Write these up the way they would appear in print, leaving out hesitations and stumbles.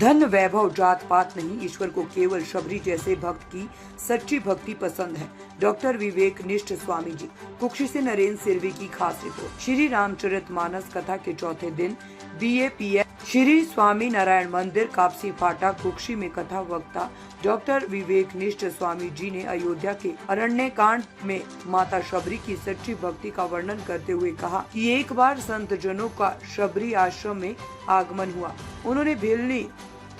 धन वैभव जात पात नहीं, ईश्वर को केवल शबरी जैसे भक्त की सच्ची भक्ति पसंद है। डॉक्टर विवेक निष्ठ स्वामी जी, कुक्षी से नरेंद्र सिरवी की खास रिपोर्ट। श्री रामचरितमानस कथा के चौथे दिन BAPS श्री स्वामी नारायण मंदिर कापसी फाटा कुक्षी में कथा वक्ता डॉक्टर विवेक निष्ठ स्वामी जी ने अयोध्या के अरण्य कांड में माता शबरी की सच्ची भक्ति का वर्णन करते हुए कहा कि एक बार संत जनों का शबरी आश्रम में आगमन हुआ। उन्होंने भेलनी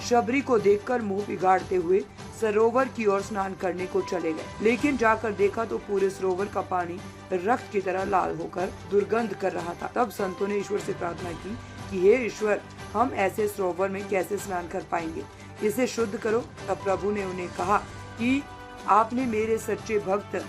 शबरी को देखकर मुंह बिगाड़ते हुए सरोवर की ओर स्नान करने को चले गए, लेकिन जाकर देखा तो पूरे सरोवर का पानी रक्त की तरह लाल होकर दुर्गंध कर रहा था। तब संतों ने ईश्वर से प्रार्थना की कि हे ईश्वर, हम ऐसे सरोवर में कैसे स्नान कर पाएंगे, इसे शुद्ध करो। तब प्रभु ने उन्हें कहा कि आपने मेरे सच्चे भक्त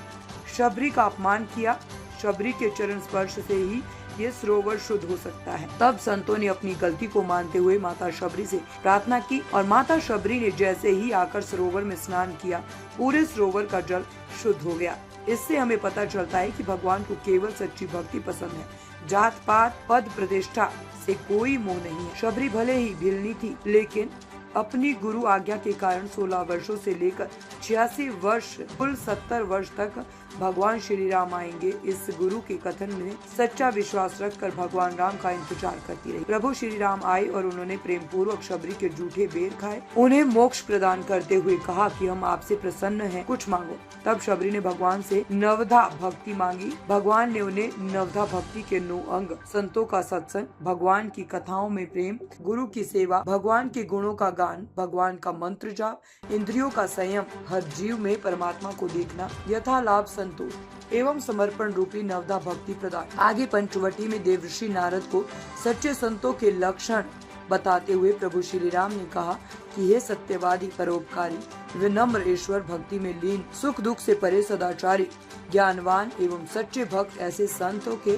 शबरी का अपमान किया। शबरी के चरण स्पर्श से ही ये सरोवर शुद्ध हो सकता है। तब संतों ने अपनी गलती को मानते हुए माता शबरी से प्रार्थना की और माता शबरी ने जैसे ही आकर सरोवर में स्नान किया, पूरे सरोवर का जल शुद्ध हो गया। इससे हमें पता चलता है कि भगवान को केवल सच्ची भक्ति पसंद है। जात पात पद प्रतिष्ठा से कोई मोह नहीं है। शबरी भले ही भिलनी थी, लेकिन अपनी गुरु आज्ञा के कारण 16 वर्षों से लेकर 86 वर्ष कुल 70 वर्ष तक भगवान श्री राम आएंगे, इस गुरु के कथन में सच्चा विश्वास रखकर भगवान राम का इंतजार करती रही। प्रभु श्री राम आए और उन्होंने प्रेम पूर्वक शबरी के जूठे बेर खाए, उन्हें मोक्ष प्रदान करते हुए कहा कि हम आपसे प्रसन्न हैं, कुछ मांगो। तब शबरी ने भगवान से नवधा भक्ति मांगी। भगवान ने उन्हें नवधा भक्ति के 9 अंग, संतों का सत्संग, भगवान की कथाओं में प्रेम, गुरु की सेवा, भगवान के गुणों का गान, भगवान का मंत्र जाप, इंद्रियों का संयम, हर जीव में परमात्मा को देखना, यथा लाभ संतोष एवं समर्पण रूपी नवधा भक्ति प्रदान। आगे पंचवटी में देवर्षि नारद को सच्चे संतों के लक्षण बताते हुए प्रभु श्री राम ने कहा कि हे सत्यवादी, परोपकारी, विनम्र, ईश्वर भक्ति में लीन, सुख दुख से परे, सदाचारी, ज्ञानवान एवं सच्चे भक्त, ऐसे संतों के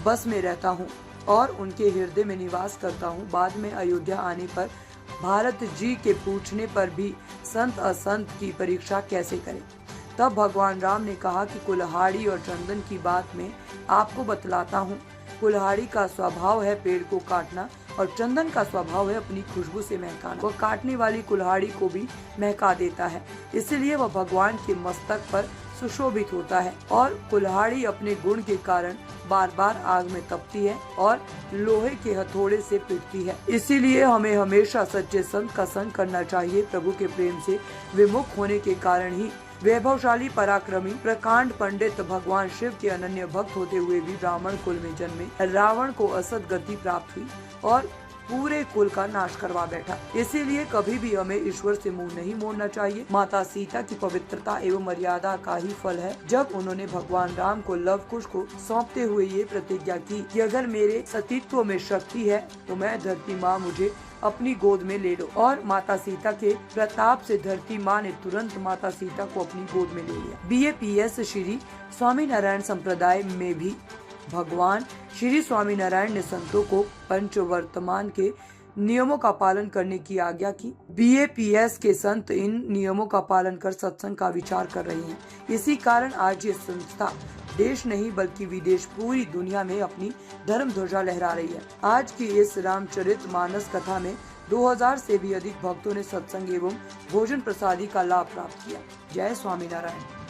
बस में रहता हूँ और उनके हृदय में निवास करता हूँ। बाद में अयोध्या आने पर भारत जी के पूछने पर भी संत असंत की परीक्षा कैसे करें। तब भगवान राम ने कहा कि कुल्हाड़ी और चंदन की बात में आपको बतलाता हूँ। कुल्हाड़ी का स्वभाव है पेड़ को काटना और चंदन का स्वभाव है अपनी खुशबू से महकाना। वह काटने वाली कुल्हाड़ी को भी महका देता है, इसलिए वह भगवान के मस्तक पर सुशोभित होता है। और कुल्हाड़ी अपने गुण के कारण बार बार आग में तपती है और लोहे के हथौड़े से पिटती है। इसीलिए हमें हमेशा सच्चे संत का संग करना चाहिए। प्रभु के प्रेम से विमुख होने के कारण ही वैभवशाली, पराक्रमी, प्रकांड पंडित भगवान शिव के अनन्य भक्त होते हुए भी ब्राह्मण कुल में जन्मे रावण को असद गति प्राप्त हुई और पूरे कुल का नाश करवा बैठा। इसीलिए कभी भी हमें ईश्वर से मुंह नहीं मोड़ना चाहिए। माता सीता की पवित्रता एवं मर्यादा का ही फल है जब उन्होंने भगवान राम को लव कुश को सौंपते हुए ये प्रतिज्ञा की कि अगर मेरे सतीत्व में शक्ति है तो मैं धरती माँ मुझे अपनी गोद में ले लो। और माता सीता के प्रताप से धरती माँ ने तुरंत माता सीता को अपनी गोद में ले लिया। BAPS श्री स्वामी नारायण संप्रदाय में भी भगवान श्री स्वामी नारायण ने संतों को पंचवर्तमान के नियमों का पालन करने की आज्ञा की। BAPS के संत इन नियमों का पालन कर सत्संग का विचार कर रहे हैं। इसी कारण आज ये संस्था देश नहीं बल्कि विदेश पूरी दुनिया में अपनी धर्म ध्वजा लहरा रही है। आज की इस रामचरितमानस कथा में 2000 से भी अधिक भक्तों ने सत्संग एवं भोजन प्रसादी का लाभ प्राप्त किया। जय स्वामी नारायण।